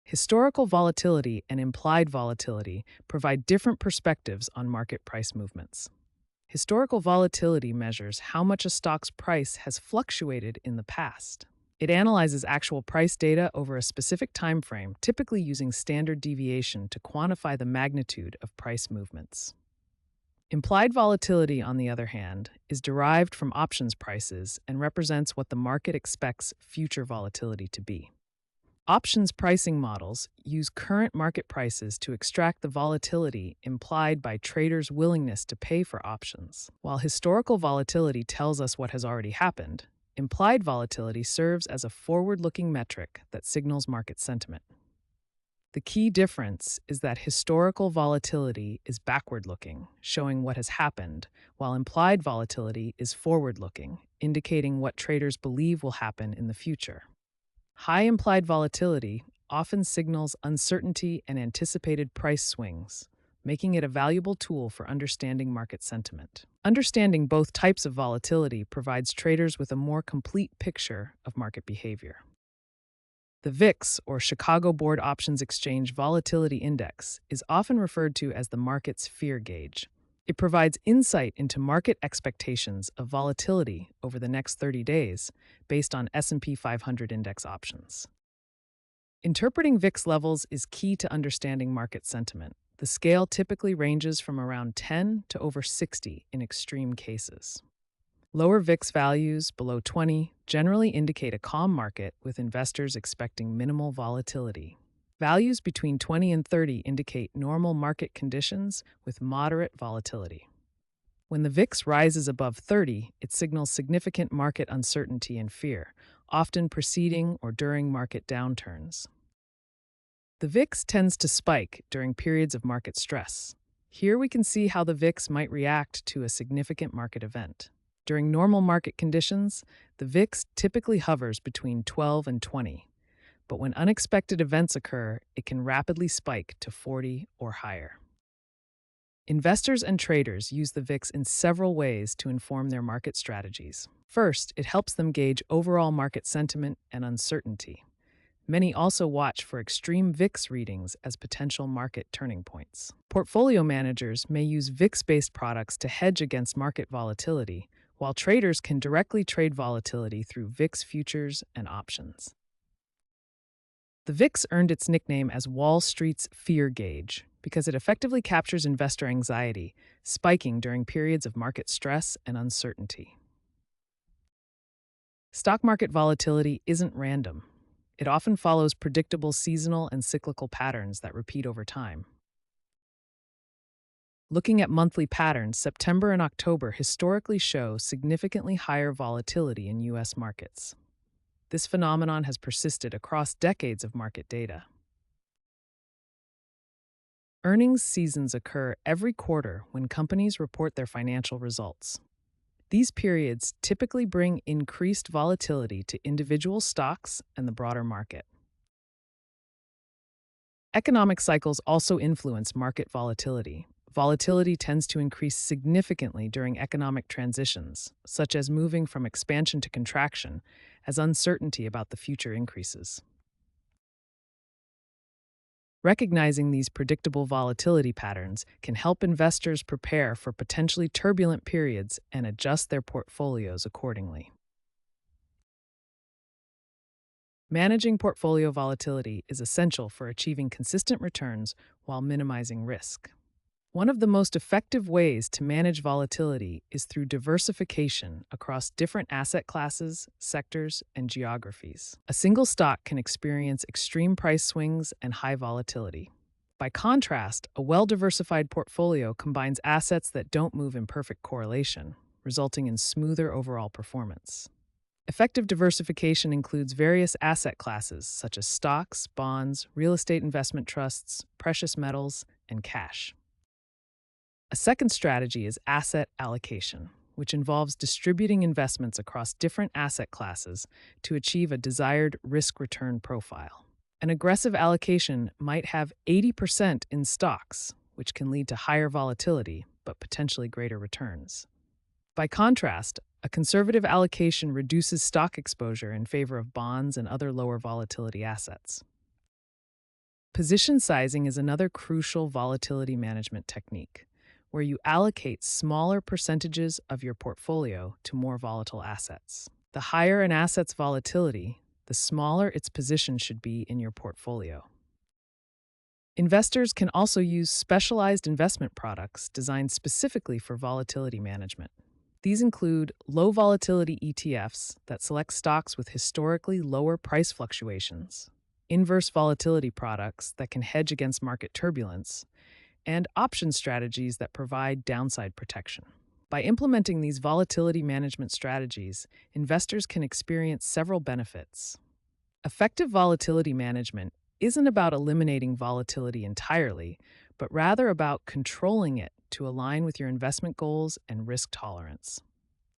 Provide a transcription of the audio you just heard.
Historical volatility and implied volatility provide different perspectives on market price movements. Historical volatility measures how much a stock's price has fluctuated in the past. It analyzes actual price data over a specific time frame, typically using standard deviation to quantify the magnitude of price movements. Implied volatility, on the other hand, is derived from options prices and represents what the market expects future volatility to be. Options pricing models use current market prices to extract the volatility implied by traders' willingness to pay for options. While historical volatility tells us what has already happened, implied volatility serves as a forward-looking metric that signals market sentiment. The key difference is that historical volatility is backward-looking, showing what has happened, while implied volatility is forward-looking, indicating what traders believe will happen in the future. High implied volatility often signals uncertainty and anticipated price swings, making it a valuable tool for understanding market sentiment. Understanding both types of volatility provides traders with a more complete picture of market behavior. The VIX, or Chicago Board Options Exchange Volatility Index, is often referred to as the market's fear gauge. It provides insight into market expectations of volatility over the next 30 days based on S&P 500 index options. Interpreting VIX levels is key to understanding market sentiment. The scale typically ranges from around 10 to over 60 in extreme cases. Lower VIX values, below 20, generally indicate a calm market with investors expecting minimal volatility. Values between 20 and 30 indicate normal market conditions with moderate volatility. When the VIX rises above 30, it signals significant market uncertainty and fear, often preceding or during market downturns. The VIX tends to spike during periods of market stress. Here we can see how the VIX might react to a significant market event. During normal market conditions, the VIX typically hovers between 12 and 20. But when unexpected events occur, it can rapidly spike to 40 or higher. Investors and traders use the VIX in several ways to inform their market strategies. First, it helps them gauge overall market sentiment and uncertainty. Many also watch for extreme VIX readings as potential market turning points. Portfolio managers may use VIX-based products to hedge against market volatility, while traders can directly trade volatility through VIX futures and options. The VIX earned its nickname as Wall Street's fear gauge because it effectively captures investor anxiety, spiking during periods of market stress and uncertainty. Stock market volatility isn't random. It often follows predictable seasonal and cyclical patterns that repeat over time. Looking at monthly patterns, September and October historically show significantly higher volatility in U.S. markets. This phenomenon has persisted across decades of market data. Earnings seasons occur every quarter when companies report their financial results. These periods typically bring increased volatility to individual stocks and the broader market. Economic cycles also influence market volatility. Volatility tends to increase significantly during economic transitions, such as moving from expansion to contraction, as uncertainty about the future increases. Recognizing these predictable volatility patterns can help investors prepare for potentially turbulent periods and adjust their portfolios accordingly. Managing portfolio volatility is essential for achieving consistent returns while minimizing risk. One of the most effective ways to manage volatility is through diversification across different asset classes, sectors, and geographies. A single stock can experience extreme price swings and high volatility. By contrast, a well-diversified portfolio combines assets that don't move in perfect correlation, resulting in smoother overall performance. Effective diversification includes various asset classes such as stocks, bonds, real estate investment trusts, precious metals, and cash. A second strategy is asset allocation, which involves distributing investments across different asset classes to achieve a desired risk-return profile. An aggressive allocation might have 80% in stocks, which can lead to higher volatility but potentially greater returns. By contrast, a conservative allocation reduces stock exposure in favor of bonds and other lower volatility assets. Position sizing is another crucial volatility management technique, where you allocate smaller percentages of your portfolio to more volatile assets. The higher an asset's volatility, the smaller its position should be in your portfolio. Investors can also use specialized investment products designed specifically for volatility management. These include low volatility ETFs that select stocks with historically lower price fluctuations, inverse volatility products that can hedge against market turbulence, and option strategies that provide downside protection. By implementing these volatility management strategies, investors can experience several benefits. Effective volatility management isn't about eliminating volatility entirely, but rather about controlling it to align with your investment goals and risk tolerance.